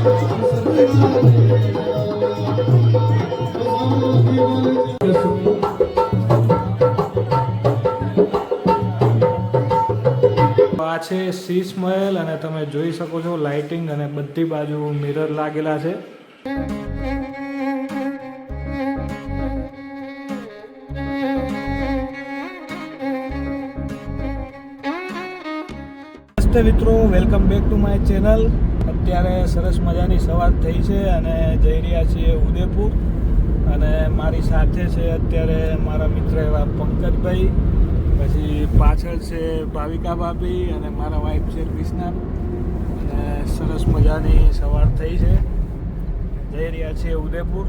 આ છે શીશ મહેલ અને તમે જોઈ શકો છો લાઇટિંગ અને બધી બાજુ મિરર લાગેલા છે. નમસ્તે મિત્રો, welcome back to my channel. અત્યારે સરસ મજાની સવાર થઈ છે અને જઈ રહ્યા છીએ ઉદયપુર. અને મારી સાથે છે અત્યારે મારા મિત્ર એવા પંકજભાઈ, પછી પાછળ છે ભાવિકા ભાભી અને મારા વાઈફ છે ક્રિષ્ના. અને સરસ મજાની સવાર થઈ છે, જઈ રહ્યા છીએ ઉદયપુર.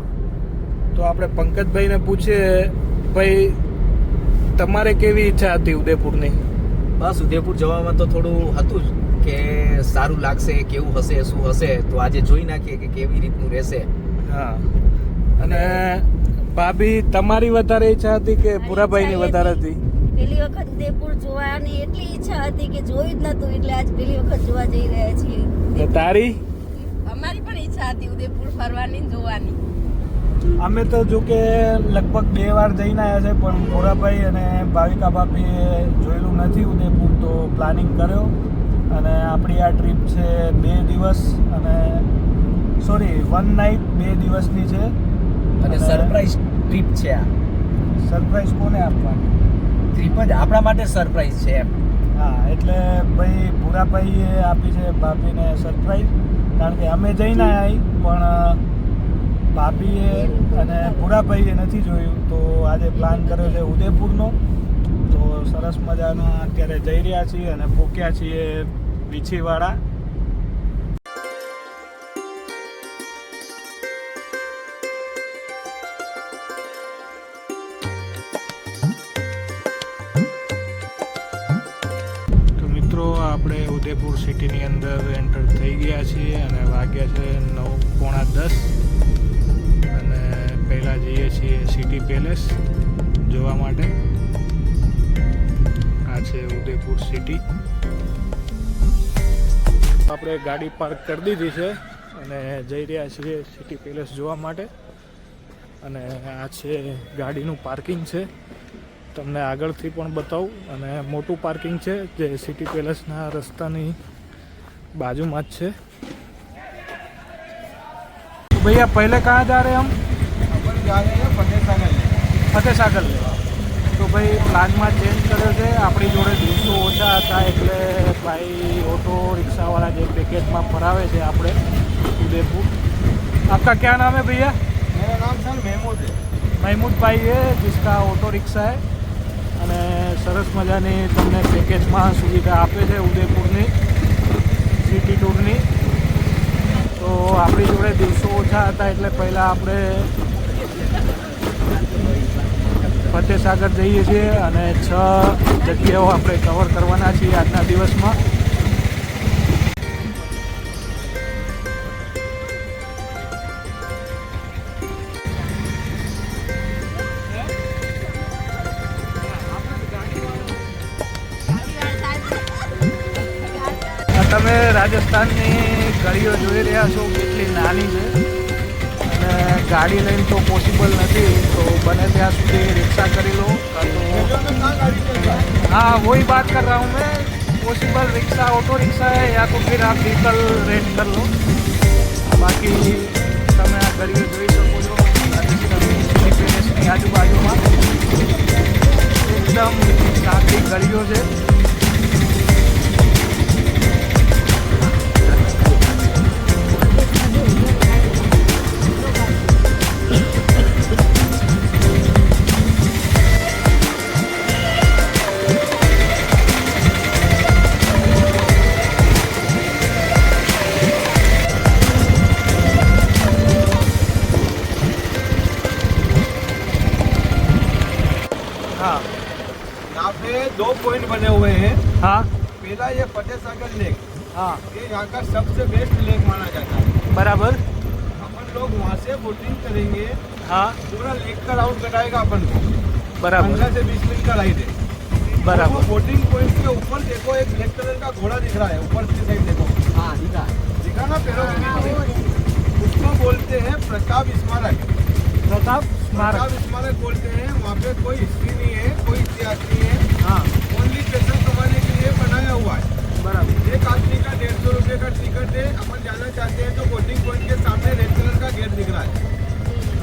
તો આપણે પંકજભાઈને પૂછીએ, ભાઈ તમારે કેવી ઈચ્છા હતી ઉદયપુરની? બસ ઉદયપુર જવામાં તો થોડું હતું જ કે સારું લાગશે, કેવું હશે, શું હશે. તો આજે જોઈ નાખીએ કે કેવી રીતનું રહેશે. હા. અને ભાભી તમારી વધારે ઈચ્છા હતી કે પુરાભાઈની વધારે હતી? પેલી વખત ઉદયપુર જોવાની એટલી ઈચ્છા હતી કે જોયું જ નતું, એટલે આજ પેલી વખત જોવા જઈ રહ્યા છીએ. તારી? અમારી પણ ઈચ્છા હતી ઉદયપુર ફરવાની, જોવાની. અમે તો જો કે લગભગ 2 વાર જઈને આવ્યા છે, પણ મોરાભાઈ અને ભાવિકા ભાભીએ જોયેલું નથી ઉદયપુર, તો પ્લાનિંગ કર્યો. અને આપણી આ ટ્રીપ છે 2 દિવસ અને 1 નાઇટ 2 દિવસની છે. અને સરપ્રાઈઝ ટ્રીપ છે આ. સરપ્રાઈઝ કોને આપવાની? ટ્રીપ જ આપણા માટે સરપ્રાઈઝ છે એમ. હા, એટલે ભાઈ ભૂરાભાઈએ આપી છે ભાભીને સરપ્રાઈઝ, કારણ કે અમે જઈને આવી પણ ભાભીએ અને ભૂરાભાઈએ નથી જોયું. તો આજે પ્લાન કર્યો છે ઉદયપુરનો. તો સરસ મજાના અત્યારે જઈ રહ્યા છીએ અને પહોંચ્યા છીએ વીછીવાડા. આપણે ઉદયપુર સિટીની અંદર એન્ટર થઈ ગયા છીએ અને વાગ્યા છે 9:45 અને પહેલાં જઈએ છીએ સિટી પેલેસ જોવા માટે. આ છે ઉદયપુર સિટી. આપણે ગાડી પાર્ક કરી દીધી છે અને જઈ રહ્યા છીએ સિટી પેલેસ જોવા માટે. અને આ છે ગાડીનું પાર્કિંગ છે, તમને આગળથી પણ બતાવું. અને મોટું પાર્કિંગ છે જે સિટી પેલેસના રસ્તાની બાજુમાં જ છે. तो भैया पहले कहाँ जा रहे हैं हम? अपन जा रहे हैं फतेह सागर लेवा. તો ભાઈ પ્લાનમાં ચેન્જ કર્યો છે. આપણી જોડે દિવસો ઓછા હતા એટલે ભાઈ ઓટો રિક્ષાવાળા જે પેકેજમાં ફરાવે છે આપણે उदयपुर. आपका क्या नाम है भैया? मेरा नाम सर महमूद है. महमूद भाई है जिसका ऑटो रिक्शा है. અને સરસ મજાની તમને પેકેજમાં સુવિધા આપે છે ઉદયપુરની સિટી ટૂરની. તો આપણી જોડે દિવસો ઓછા હતા એટલે પહેલાં આપણે ફતેહ સાગર જઈએ છીએ અને 6 જગ્યાઓ આપણે કવર કરવાના છીએ આજના દિવસમાં. તમે રાજસ્થાનની ગળીઓ જોઈ રહ્યા છો, કેટલી નાની છે. અને ગાડી લઈને તો પોસિબલ નથી, તો બને ત્યાં સુધી રિક્ષા કરી લો. हाँ वही बात कर रहा हूँ मैं. पॉसिबल रिक्शा, ऑटो रिक्शा है या तो फिर आप व्हीकल रेंट कर लो. बाकी તમે આ ગળીઓ જોઈ શકો છો સિટી પેલેસની આજુબાજુમાં. એકદમ શાંતિ ગળીઓ છે. यहाँ पे 2 पॉइंट बने हुए हैं. हाँ पहला ये फतेह सागर लेक. हाँ ये यहाँ का सबसे बेस्ट लेक माना जाता है. बराबर. अपन लोग वहाँ से बोटिंग करेंगे. हाँ पूरा लेक का राउंड कटाएगा अपन को. बराबर 15 से 20 मिनट का राइड है. बराबर. बोटिंग पॉइंट के ऊपर देखो एक ब्लैक कलर का घोड़ा दिख रहा है. ऊपर की साइड देखो. હા દીકા दिखा ना पैरों के नीचे. बोलते हैं प्रताप स्मारक। प्रताप स्मारक। प्रताप स्मारक बोलते हैं। वहाँ पे कोई हिस्ट्री नहीं है, कोई इतिहास नहीं है, हाँ ओनली पैसा कमाने के लिए बनाया हुआ है। बराबर। एक आदमी का 150 रुपये का टिकट है। अपन जाना चाहते हैं तो बोटिंग पॉइंट के सामने रेड कलर का गेट दिख रहा है,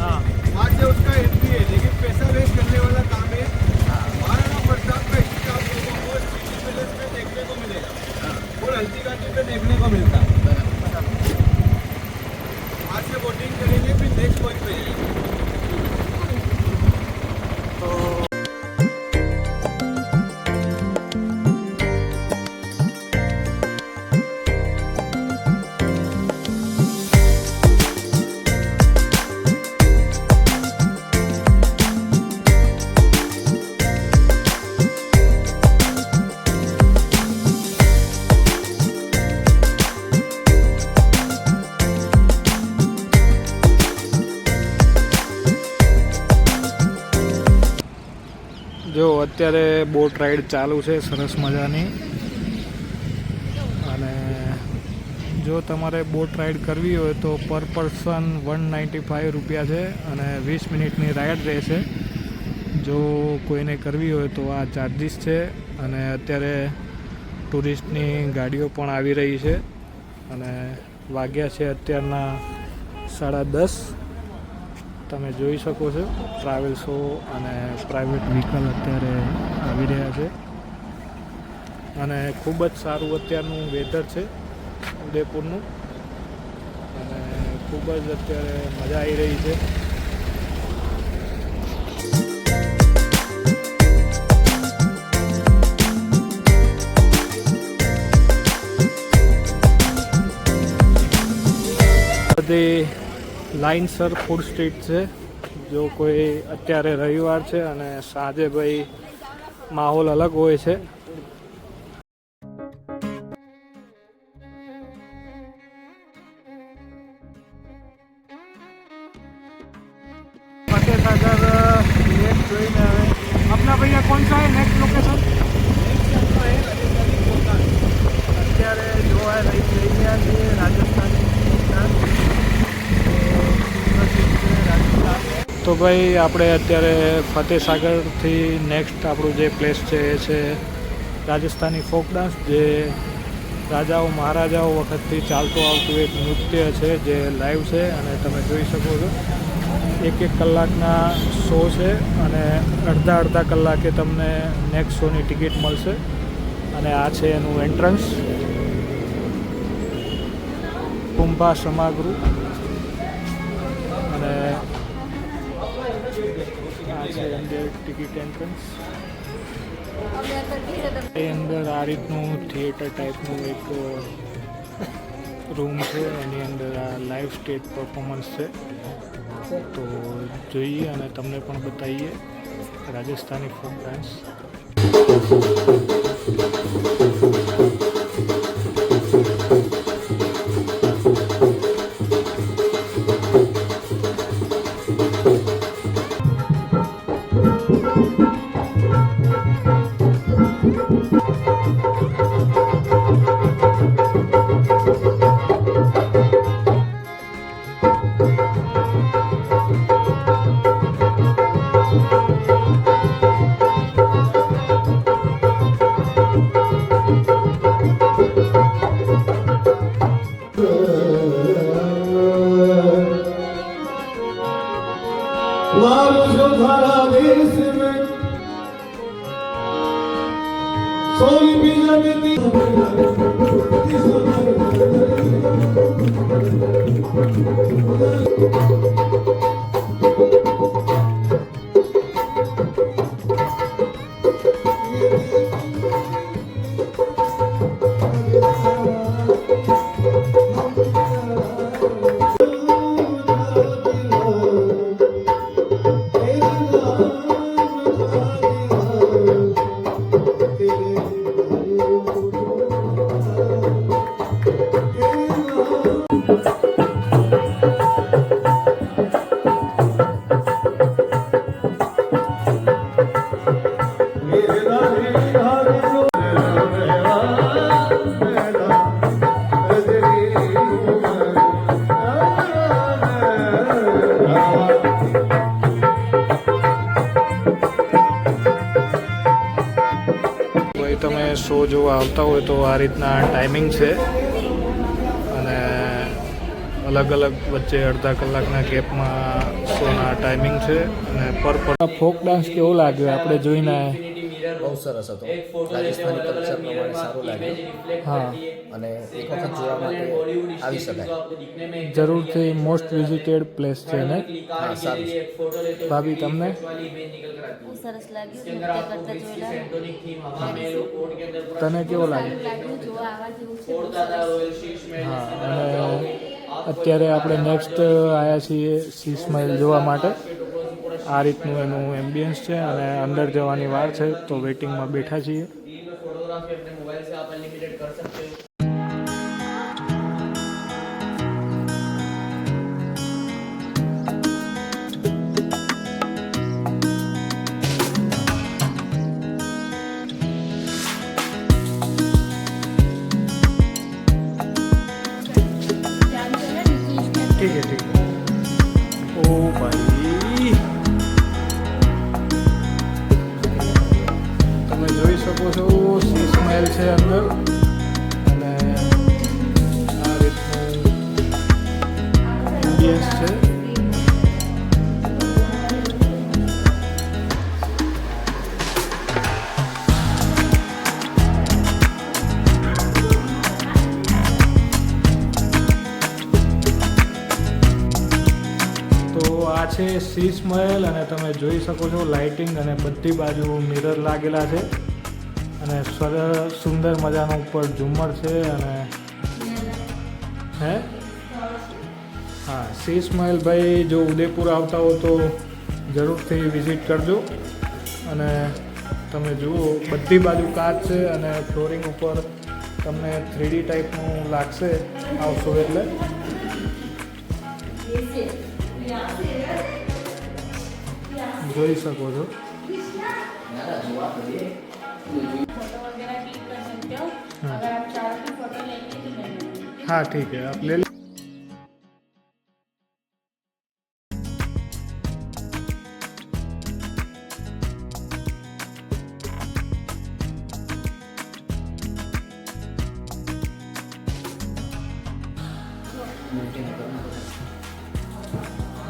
हाँ वहाँ से उसका एंट्री है। लेकिन पैसा वेस्ट करने वाला काम है। महाराणा प्रताप का हिस्ट्री आप लोगों को सिटी पैलेस में देखने को मिलेगा और हल्दी घाटी पे देखने को मिलता है। वहाँ से बोटिंग करेंगे, फिर नेक्स्ट पॉइंट पे जाएंगे। જો અત્યારે બોટ રાઈડ ચાલુ છે સરસ મજાની, અને જો તમારે બોટ રાઈડ કરવી હોય તો પર પર્સન 195 રૂપિયા છે અને 20 મિનિટની રાઈડ રહેશે. જો કોઈને કરવી હોય તો આ ચાર્જિસ છે. અને અત્યારે ટુરિસ્ટની ગાડીઓ પણ આવી રહી છે અને વાગ્યા છે અત્યારના 10:30. તમે જોઈ શકો છો ટ્રાવેલ્સો અને પ્રાઇવેટ વ્હીકલ અત્યારે આવી રહ્યા છે અને ખૂબ જ સારું અત્યારનું વેધર છે ઉદયપુરનું અને ખૂબ જ અત્યારે મજા આવી રહી છે. બધી લાઇનસર ફૂડ સ્ટ્રીટ છે. જો કોઈ અત્યારે રવિવાર છે અને સાંજે ભાઈ માહોલ અલગ હોય છે. फतेहसागर लेक જોઈને હવે अपना भैया कौन सा है नेक्स्ट लोकेशन? અત્યારે જોવા લઈ જઈ રહ્યા છીએ રાજસ્થાની. તો ભાઈ આપણે અત્યારે ફતેહસાગરથી નેક્સ્ટ આપણું જે પ્લેસ છે એ છે રાજસ્થાની ફોક ડાન્સ, જે રાજાઓ મહારાજાઓ વખતથી ચાલતું આવતું એક નૃત્ય છે જે લાઈવ છે અને તમે જોઈ શકો છો. 1-1 કલાકના શો છે અને અડધા કલાકે તમને નેક્સ્ટ શોની ટિકિટ મળશે. અને આ છે એનું એન્ટ્રન્સ, કુંભા સમાગૃહ. અને આ છે અંદર ટિકિટ એન્ટ્રન્સ. એ અંદર આ રીતનું થિયેટર ટાઈપનું એક રૂમ છે, એની અંદર આ લાઈવ સ્ટેજ પરફોર્મન્સ છે. તો જોઈએ અને તમને પણ બતાવીએ રાજસ્થાની ફોક ડાન્સ. શો જોવા આવતા હોય તો આ રીતના ટાઈમિંગ છે અને અલગ અલગ વચ્ચે અડધા કલાકના ગેપમાં શોના ટાઈમિંગ છે અને પર ફોક ડાન્સ કેવો લાગ્યો આપણે જોઈને બહુ સરસ હતો. રાજસ્થાની કલ્ચર પ્રમાણે સારું લાગ્યું હા અને એક વખત જોવા માટે આવી શકાય. જરૂરથી મોસ્ટ વિઝિટેડ પ્લેસ છે ને હા, સારું છે. ભાભી તમને બહુ સરસ લાગ્યું નૃત્ય કરતા જોયેલા તને કેવો લાગે લાગ્યું જોવા આવા જેવું છે બહુ સરસ. હા અને અત્યારે આપણે નેક્સ્ટ આવ્યા છીએ સી સ્માઇલ જોવા માટે. આ રીતનું એનું એમ્બિયન્સ છે અને અંદર જવાની વાર છે તો વેઇટિંગમાં બેઠા છીએ. ઠીક છે ઠીક છે. ઓ ભાઈ તમે જોઈ શકો છો સી સ્માઇલ છે અંદર અને આ રીતનું એમ્બિયન્સ છે. તો આ છે સી સ્માઇલ અને તમે જોઈ શકો છો લાઇટિંગ અને બધી બાજુ મિરર લાગેલા છે અને સુંદર મજાનું ઉપર ઝુમ્મર છે અને હે હા સી સ્માઇલ ભાઈ જો ઉદયપુર આવતા હો તો જરૂરથી વિઝિટ કરજો. અને તમે જુઓ બધી બાજુ કાચ છે અને ફ્લોરિંગ ઉપર તમને 3D ટાઈપનું લાગશે આવશો એટલે. જોઈ શકો છો हाँ ठीक है आप ले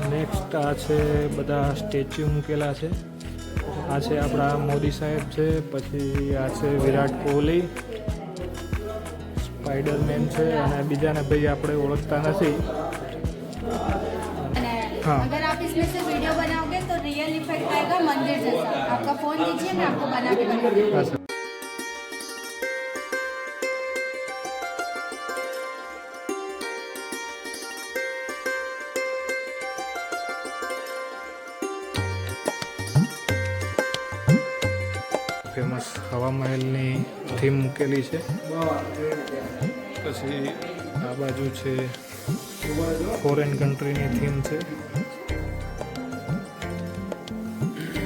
નેક્સ્ટ આ છે બધા સ્ટેચ્યુ મૂકેલા છે. આ છે આપણા મોદી સાહેબ છે, પછી આ છે વિરાટ કોહલી, સ્પાइडरमैन છે અને બીજાને ભાઈ આપણે ઓળખતા નથી. हाँ अगर आप इसमें से वीडियो बनाओगे तो रियल इफेक्ट आएगा मंदिर जैसा. आपका फोन दीजिए, मैं आपको बना के दूंगी. હા સર. ફેમસ હવા મહેલની થીમ મૂકેલી છે. પછી આ બાજુ છે ફોરેન કન્ટ્રીની થીમ છે.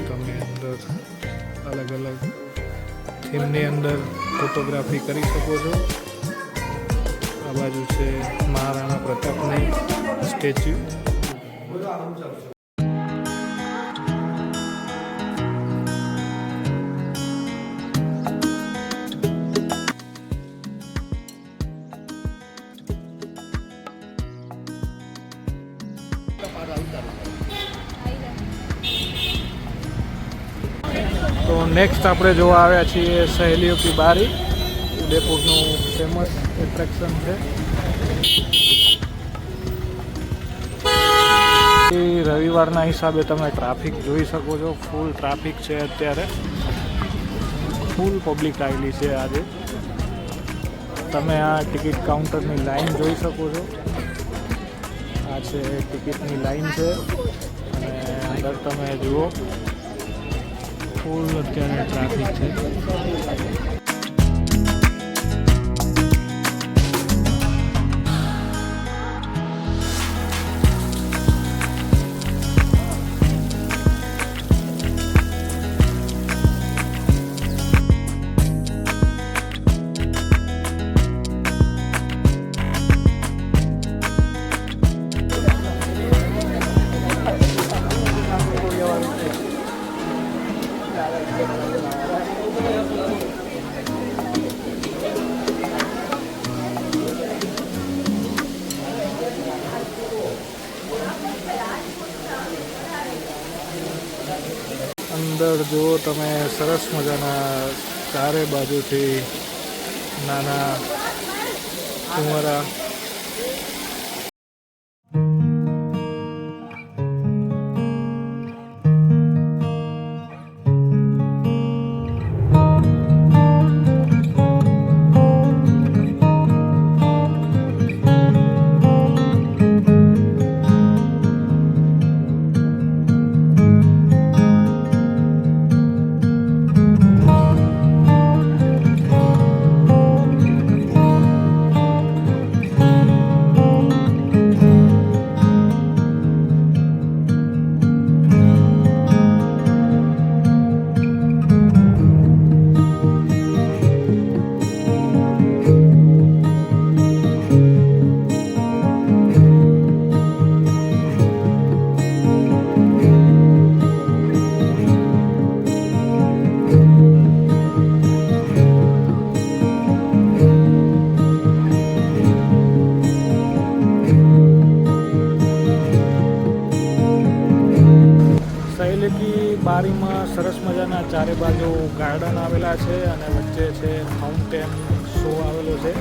તમે અંદર અલગ અલગ થીમની અંદર ફોટોગ્રાફી કરી શકો છો. આ બાજુ છે મહારાણા પ્રતાપની સ્ટેચ્યુ. તો નેક્સ્ટ આપણે જોવા આવ્યા છીએ સહેલીઓ કી બારી, ઉદયપુરનું ફેમસ એટ્રેક્શન છે. રવિવારના હિસાબે તમે ટ્રાફિક જોઈ શકો છો. ફૂલ ટ્રાફિક છે અત્યારે, ફૂલ પબ્લિક આવેલી છે આજે. તમે આ ટિકિટ કાઉન્ટરની લાઈન જોઈ શકો છો. આ છે ટિકિટની લાઈન છે અને અંદર તમે જુઓ ફૂલ અત્યારે ટ્રાફિક છે. અંદર જુઓ તમે સરસ મજાના ચારે બાજુથી નાના ફુવારા. શૈલેકી બારીમાં સરસ મજાના ચારે બાજુ ગાર્ડન આવેલા છે અને વચ્ચે છે ફાઉન્ટેન શો આવેલો છે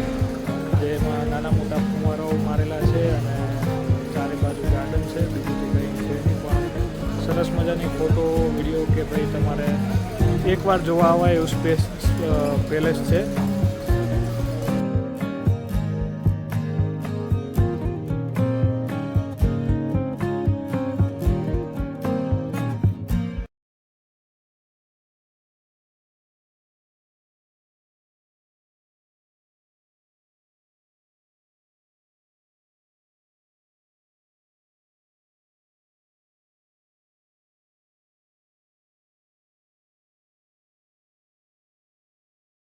જેમાં નાના મોટા ફુવારાઓ મારેલા છે અને ચારે બાજુ ગાર્ડન છે. બીજું તો કંઈ છે નહીં, પણ સરસ મજાની ફોટો વિડીયો કે ભાઈ તમારે એકવાર જોવા આવા એવું સ્પેસ પેલેસ છે.